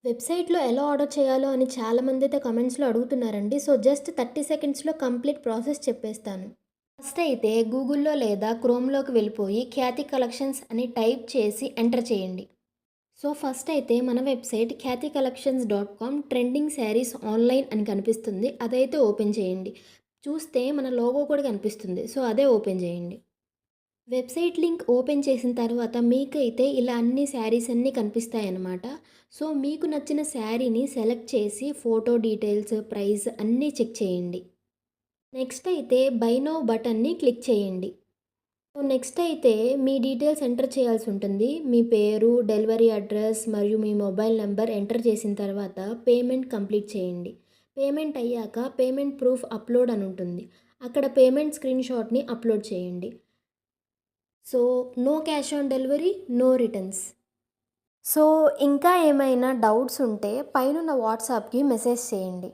వెబ్‌సైట్‌లో ఎలా ఆర్డర్ చేయాలో అని చాలామందైతే కామెంట్స్‌లో అడుగుతున్నారండి. సో, జస్ట్ 30 సెకండ్స్‌లో కంప్లీట్ ప్రాసెస్ చెప్పేస్తాను. ఫస్ట్ అయితే గూగుల్‌లో లేదా క్రోమ్‌లోకి వెళ్ళిపోయి 'ఖ్యాతి కలెక్షన్స్' అని టైప్ చేసి ఎంటర్ చేయండి. సో, ఫస్ట్ అయితే మన website 'Khyati collections dot com' trending sarees online అని కనిపిస్తుంది. అదైతే ఓపెన్ చేయండి. చూస్తే మన లోగో కూడా కనిపిస్తుంది. సో, అదే ఓపెన్ చేయండి. వెబ్‌సైట్ లింక్ ఓపెన్ చేసిన తర్వాత మీకైతే ఇలా అన్ని శారీస్ అన్నీ కనిపిస్తాయన్నమాట. సో, మీకు నచ్చిన శారీని సెలెక్ట్ చేసి ఫోటో డీటెయిల్స్, ప్రైస్ అన్నీ చెక్ చేయండి. నెక్స్ట్ అయితే బై నౌ బటన్‌ని క్లిక్ చేయండి. సో, నెక్స్ట్ అయితే మీ డీటెయిల్స్ ఎంటర్ చేయాల్సి ఉంటుంది. మీ పేరు, డెలివరీ అడ్రస్ మరియు మీ మొబైల్ నంబర్ ఎంటర్ చేసిన తర్వాత పేమెంట్ కంప్లీట్ చేయండి. పేమెంట్ అయ్యాక పేమెంట్ ప్రూఫ్ అప్‌లోడ్ అని ఉంటుంది. అక్కడ పేమెంట్ స్క్రీన్‌షాట్‌ని అప్‌లోడ్ చేయండి. So, no cash on delivery, no returns. So, ఇంకా ఏమైనా డౌట్స్ ఉంటే పైనున్న వాట్సాప్‌కి మెసేజ్ చేయండి.